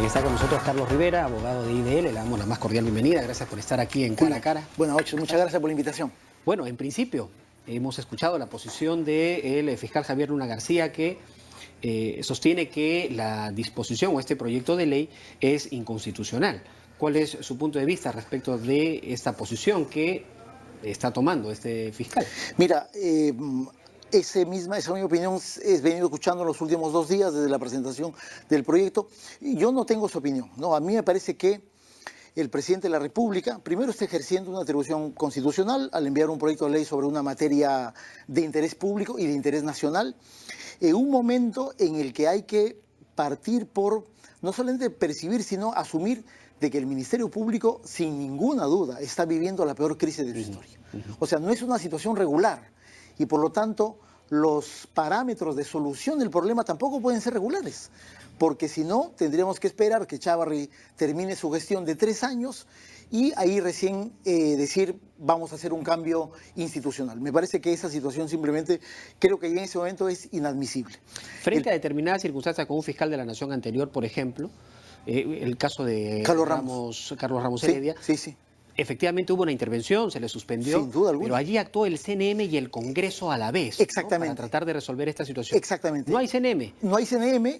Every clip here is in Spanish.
Está con nosotros Carlos Rivera, abogado de IDL. Le damos la más cordial bienvenida. Gracias por estar aquí en Cara a Cara. Buenas noches, muchas gracias por la invitación. Bueno, en principio, hemos escuchado la posición del fiscal Javier Luna García, que sostiene que la disposición o este proyecto de ley es inconstitucional. ¿Cuál es su punto de vista respecto de esta posición que está tomando este fiscal? Mira, esa misma opinión he venido escuchando en los últimos 2 días desde la presentación del proyecto. Yo no tengo su opinión, ¿no? A mí me parece que el presidente de la República primero está ejerciendo una atribución constitucional al enviar un proyecto de ley sobre una materia de interés público y de interés nacional, en un momento en el que hay que partir por no solamente percibir, sino asumir de que el Ministerio Público, sin ninguna duda, está viviendo la peor crisis de su historia. O sea, no es una situación regular y por lo tanto los parámetros de solución del problema tampoco pueden ser regulares, porque si no tendríamos que esperar que Chávarri termine su gestión de 3 años y ahí recién decir vamos a hacer un cambio institucional. Me parece que esa situación simplemente creo que ya en ese momento es inadmisible. Frente a determinadas circunstancias con un fiscal de la Nación anterior, por ejemplo, el caso de Carlos Ramos Heredia, sí. Efectivamente hubo una intervención, se le suspendió, Sin duda alguna. pero allí actuó el CNM y el Congreso a la vez, Exactamente. ¿no? Para tratar de resolver esta situación. Exactamente. No hay CNM. No hay CNM.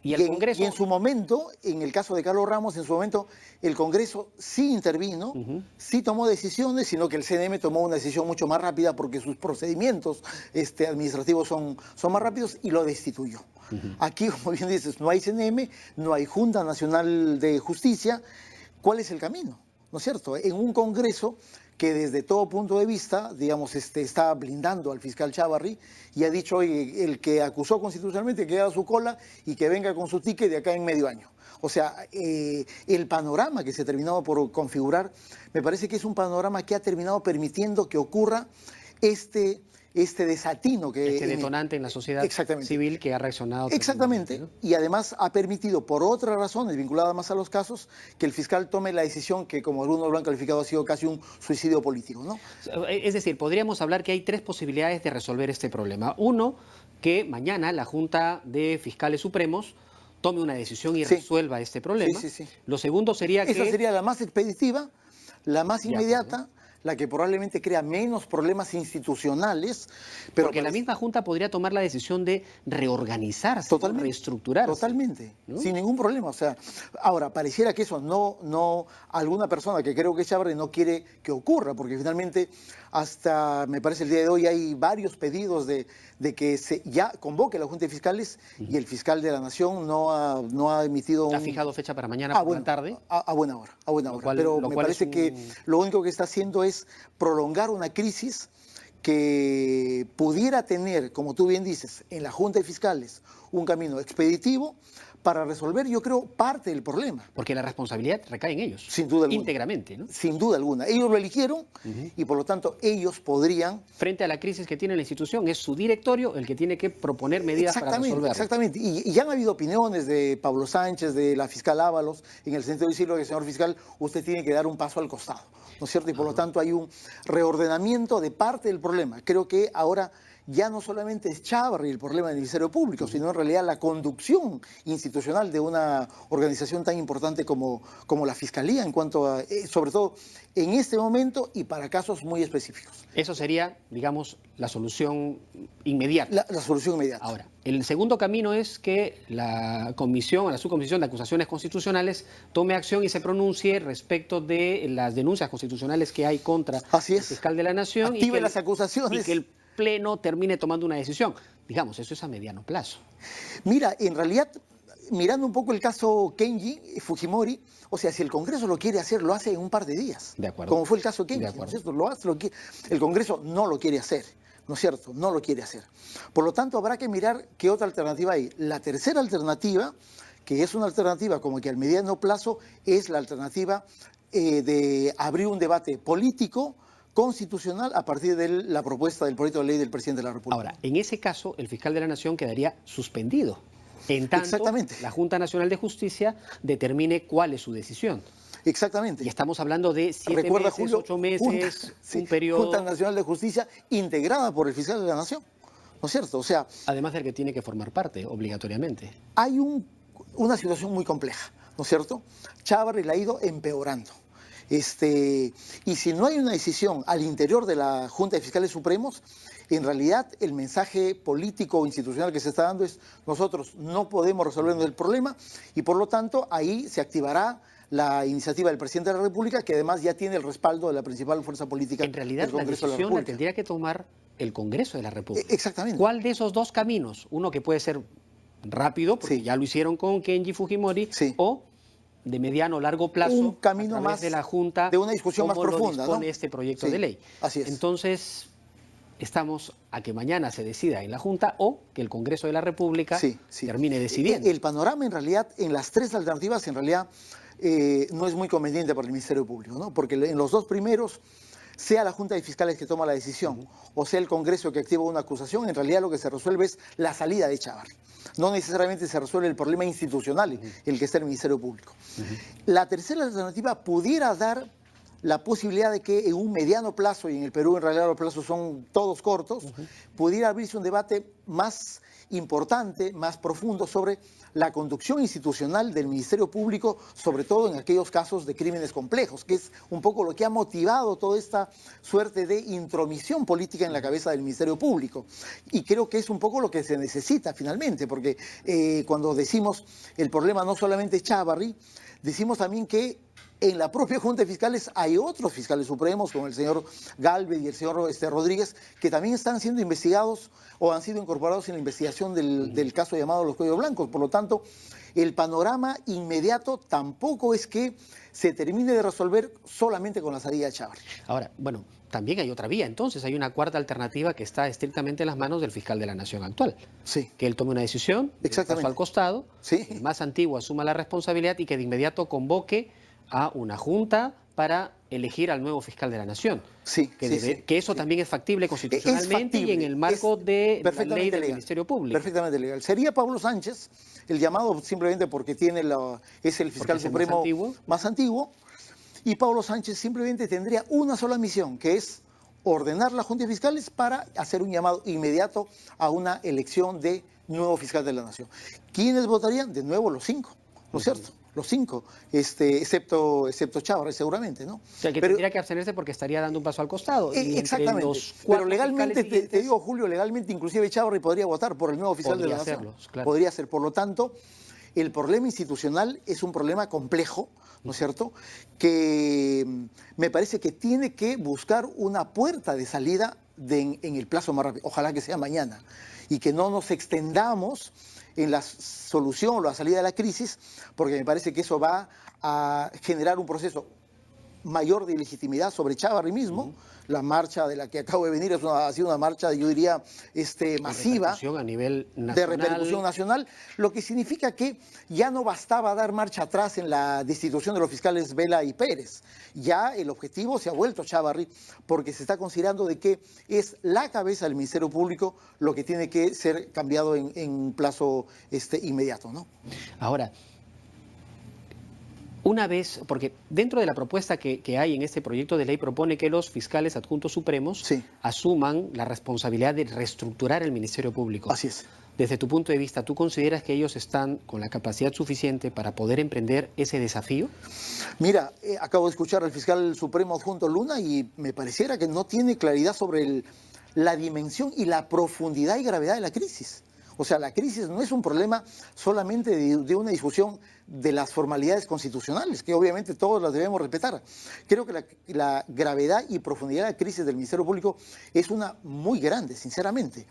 Y el Congreso. Y en su momento, en el caso de Carlos Ramos, en su momento el Congreso sí intervino, sí tomó decisiones, sino que el CNM tomó una decisión mucho más rápida porque sus procedimientos administrativos son más rápidos y lo destituyó. Aquí, como bien dices, no hay CNM, no hay Junta Nacional de Justicia. ¿Cuál es el camino? ¿No es cierto? En un Congreso que desde todo punto de vista, digamos, está blindando al fiscal Chávarri y ha dicho, oye, el que acusó constitucionalmente que haga su cola y que venga con su ticket de acá en medio año. O sea, el panorama que se ha terminado por configurar, me parece que es un panorama que ha terminado permitiendo que ocurra este desatino que... Este detonante en la sociedad civil que ha reaccionado. Exactamente, ¿no? Y además ha permitido, por otras razones vinculadas más a los casos, que el fiscal tome la decisión que, como algunos lo han calificado, ha sido casi un suicidio político, ¿no? Es decir, podríamos hablar que hay 3 posibilidades de resolver este problema. Uno, que mañana la Junta de Fiscales Supremos tome una decisión y resuelva este problema. Sí. Lo segundo sería que... Esa sería la más expeditiva, la más inmediata, la que probablemente crea menos problemas institucionales. Pero porque la misma Junta podría tomar la decisión de reorganizarse, reestructurarse. Totalmente, ¿no? Sin ningún problema. O sea, ahora, pareciera que eso no alguna persona que creo que es Chávarri no quiere que ocurra, porque finalmente hasta, me parece, el día de hoy hay varios pedidos de que se ya convoque la Junta de Fiscales y el fiscal de la Nación no ha emitido... Ha fijado fecha para mañana por la tarde. A buena hora. Pero me parece que lo único que está haciendo es prolongar una crisis que pudiera tener, como tú bien dices, en la Junta de Fiscales un camino expeditivo para resolver, yo creo, parte del problema. Porque la responsabilidad recae en ellos. Sin duda alguna. Íntegramente, ¿no? Sin duda alguna. Ellos lo eligieron y por lo tanto ellos podrían... Frente a la crisis que tiene la institución, es su directorio el que tiene que proponer medidas para resolverlo. Exactamente. Y ya han habido opiniones de Pablo Sánchez, de la fiscal Ábalos, en el sentido de decirlo que, señor fiscal, usted tiene que dar un paso al costado, ¿no es cierto? Y por lo tanto hay un reordenamiento de parte del problema. Creo que ahora ya no solamente es Chávarri el problema del Ministerio Público, sino en realidad la conducción institucional de una organización tan importante como la Fiscalía, en cuanto a, sobre todo en este momento y para casos muy específicos. Eso sería, digamos, la solución inmediata. La solución inmediata. Ahora, el segundo camino es que la subcomisión de acusaciones constitucionales tome acción y se pronuncie respecto de las denuncias constitucionales que hay contra el fiscal de la Nación. Active las acusaciones. Y que el Pleno termine tomando una decisión. Digamos, eso es a mediano plazo. Mira, en realidad, mirando un poco el caso Kenji Fujimori, o sea, si el Congreso lo quiere hacer, lo hace en un par de días. De acuerdo. Como fue el caso Kenji, ¿no es cierto? Lo hace, el Congreso no lo quiere hacer, ¿no es cierto? No lo quiere hacer. Por lo tanto, habrá que mirar qué otra alternativa hay. La tercera alternativa, que es una alternativa como que al mediano plazo, es la alternativa de abrir un debate político constitucional a partir de la propuesta del proyecto de ley del presidente de la República. Ahora, en ese caso, el fiscal de la Nación quedaría suspendido, en tanto la Junta Nacional de Justicia determine cuál es su decisión. Exactamente. Y estamos hablando de 7 meses, Julio, 8 meses, un periodo... Junta Nacional de Justicia integrada por el fiscal de la Nación, ¿no es cierto? O sea... Además del que tiene que formar parte, obligatoriamente. Hay una situación muy compleja, ¿no es cierto? Chávarri la ha ido empeorando. Y si no hay una decisión al interior de la Junta de Fiscales Supremos, en realidad el mensaje político o institucional que se está dando es: nosotros no podemos resolvernos el problema, y por lo tanto ahí se activará la iniciativa del presidente de la República, que además ya tiene el respaldo de la principal fuerza política En realidad, del la Congreso de la decisión la República. tendría que tomar el Congreso de la República. Exactamente. ¿Cuál de esos dos caminos? Uno que puede ser rápido, porque Sí. ya lo hicieron con Kenji Fujimori, Sí. o de mediano o largo plazo, Un camino a través más de la Junta, de una discusión más cómo lo profunda, dispone ¿no? este proyecto Sí, de ley. así es. Entonces, estamos a que mañana se decida en la Junta o que el Congreso de la República termine decidiendo. El panorama, en realidad, en las tres alternativas, en realidad, no es muy conveniente para el Ministerio Público, ¿no? Porque en los dos primeros, sea la Junta de Fiscales que toma la decisión, o sea el Congreso que activa una acusación, en realidad lo que se resuelve es la salida de Chávarri. No necesariamente se resuelve el problema institucional, el que está en el Ministerio Público. La tercera alternativa pudiera dar la posibilidad de que en un mediano plazo, y en el Perú en realidad los plazos son todos cortos, pudiera abrirse un debate más importante, más profundo sobre la conducción institucional del Ministerio Público, sobre todo en aquellos casos de crímenes complejos, que es un poco lo que ha motivado toda esta suerte de intromisión política en la cabeza del Ministerio Público. Y creo que es un poco lo que se necesita finalmente, porque cuando decimos el problema no solamente es Chávarri, decimos también que en la propia Junta de Fiscales hay otros fiscales supremos, como el señor Galvez y el señor Rodríguez, que también están siendo investigados o han sido incorporados en la investigación del caso llamado Los Cuellos Blancos. Por lo tanto, el panorama inmediato tampoco es que se termine de resolver solamente con la salida de Chávarri. Ahora, bueno, también hay otra vía. Entonces, hay una cuarta alternativa que está estrictamente en las manos del fiscal de la Nación actual. Sí. Que él tome una decisión, paso al costado, sí. El más antiguo asuma la responsabilidad y que de inmediato convoque a una junta para elegir al nuevo fiscal de la Nación. Sí, que eso también es factible constitucionalmente y en el marco de la ley del Ministerio Público. Perfectamente legal. Sería Pablo Sánchez, el llamado simplemente porque es el fiscal supremo más antiguo, y Pablo Sánchez simplemente tendría una sola misión, que es ordenar la Junta de Fiscales para hacer un llamado inmediato a una elección de nuevo fiscal de la Nación. ¿Quiénes votarían? De nuevo los 5, ¿no es cierto? Los 5, excepto Chávarri seguramente, ¿no? O sea, que tendría que abstenerse porque estaría dando un paso al costado. Exactamente, pero legalmente, te digo, Julio, legalmente inclusive Chávarri podría votar por el nuevo fiscal de la Nación. Claro. Podría ser, por lo tanto, el problema institucional es un problema complejo, ¿no es cierto?, que me parece que tiene que buscar una puerta de salida en el plazo más rápido. Ojalá que sea mañana y que no nos extendamos en la solución o la salida de la crisis, porque me parece que eso va a generar un proceso mayor de ilegitimidad sobre Chávarri mismo. La marcha de la que acabo de venir ha sido una marcha, yo diría, masiva, a nivel nacional, de repercusión nacional, lo que significa que ya no bastaba dar marcha atrás en la destitución de los fiscales Vela y Pérez. Ya el objetivo se ha vuelto Chávarri, porque se está considerando de que es la cabeza del Ministerio Público lo que tiene que ser cambiado en plazo inmediato, ¿no? Ahora, una vez, porque dentro de la propuesta que hay en este proyecto de ley propone que los fiscales adjuntos supremos asuman la responsabilidad de reestructurar el Ministerio Público. Así es. Desde tu punto de vista, ¿tú consideras que ellos están con la capacidad suficiente para poder emprender ese desafío? Mira, acabo de escuchar al fiscal supremo adjunto Luna y me pareciera que no tiene claridad sobre la dimensión y la profundidad y gravedad de la crisis. O sea, la crisis no es un problema solamente de una discusión de las formalidades constitucionales, que obviamente todos las debemos respetar. Creo que la gravedad y profundidad de la crisis del Ministerio Público es una muy grande, sinceramente.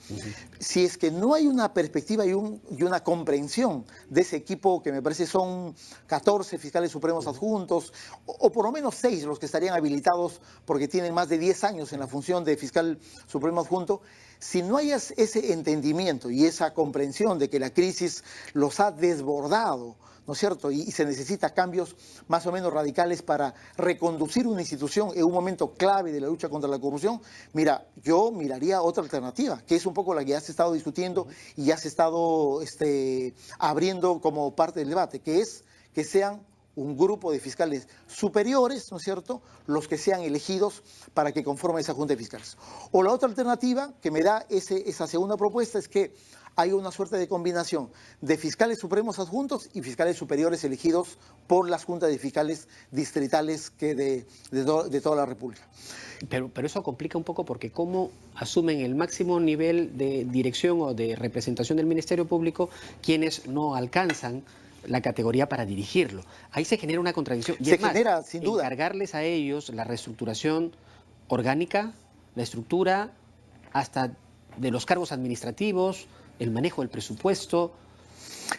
Si es que no hay una perspectiva y una comprensión de ese equipo, que me parece son 14 fiscales supremos adjuntos, o por lo menos 6 los que estarían habilitados porque tienen más de 10 años en la función de fiscal supremo adjunto, si no hay ese entendimiento y esa comprensión de que la crisis los ha desbordado, ¿no es cierto? Y se necesita cambios más o menos radicales para reconducir una institución en un momento clave de la lucha contra la corrupción. Mira, yo miraría otra alternativa, que es un poco la que ya se ha estado discutiendo y ya se ha estado abriendo como parte del debate, que es que sean un grupo de fiscales superiores, ¿no es cierto?, los que sean elegidos para que conformen esa Junta de Fiscales. O la otra alternativa que me da esa segunda propuesta es que hay una suerte de combinación de fiscales supremos adjuntos y fiscales superiores elegidos por las juntas de fiscales distritales de toda la República. Pero eso complica un poco porque cómo asumen el máximo nivel de dirección o de representación del Ministerio Público quienes no alcanzan la categoría para dirigirlo. Ahí se genera una contradicción. Y se es más, genera, sin duda. Encargarles a ellos la reestructuración orgánica, la estructura hasta de los cargos administrativos, el manejo del presupuesto.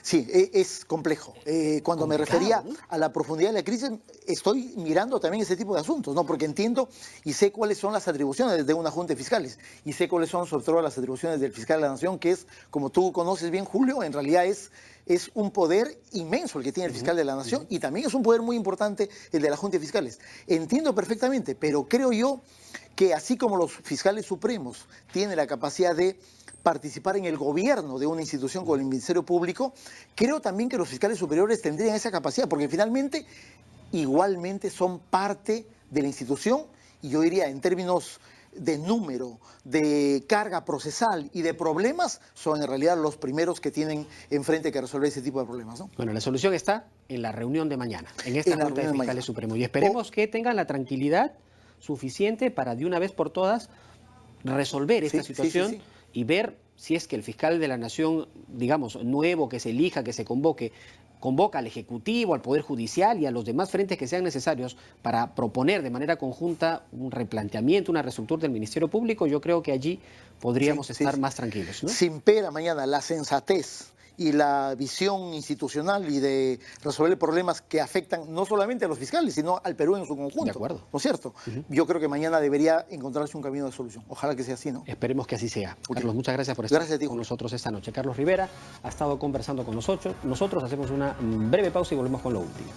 Sí, es complejo. Cuando me refería a la profundidad de la crisis, estoy mirando también ese tipo de asuntos, ¿no? Porque entiendo y sé cuáles son las atribuciones de una junta de fiscales y sé cuáles son sobre todo las atribuciones del fiscal de la Nación, que es, como tú conoces bien, Julio, en realidad es un poder inmenso el que tiene el fiscal de la Nación y también es un poder muy importante el de la junta de fiscales. Entiendo perfectamente, pero creo yo que así como los fiscales supremos tienen la capacidad de participar en el gobierno de una institución como el Ministerio Público, creo también que los fiscales superiores tendrían esa capacidad, porque finalmente igualmente son parte de la institución y yo diría en términos de número, de carga procesal y de problemas, son en realidad los primeros que tienen enfrente que resolver ese tipo de problemas, ¿no? Bueno, la solución está en la reunión de mañana, en esta Junta de Fiscales Supremos. Y esperemos que tengan la tranquilidad suficiente para de una vez por todas resolver esta situación y ver si es que el fiscal de la Nación, digamos, nuevo, que se elija, que se convoca al Ejecutivo, al Poder Judicial y a los demás frentes que sean necesarios para proponer de manera conjunta un replanteamiento, una reestructura del Ministerio Público. Yo creo que allí podríamos estar más tranquilos, ¿no? Si impera mañana la sensatez y la visión institucional y de resolver problemas que afectan no solamente a los fiscales, sino al Perú en su conjunto. De acuerdo. ¿No es cierto? Yo creo que mañana debería encontrarse un camino de solución. Ojalá que sea así, ¿no? Esperemos que así sea. Carlos, muchas gracias por estar con nosotros esta noche. Carlos Rivera ha estado conversando con nosotros. Nosotros hacemos una breve pausa y volvemos con lo último.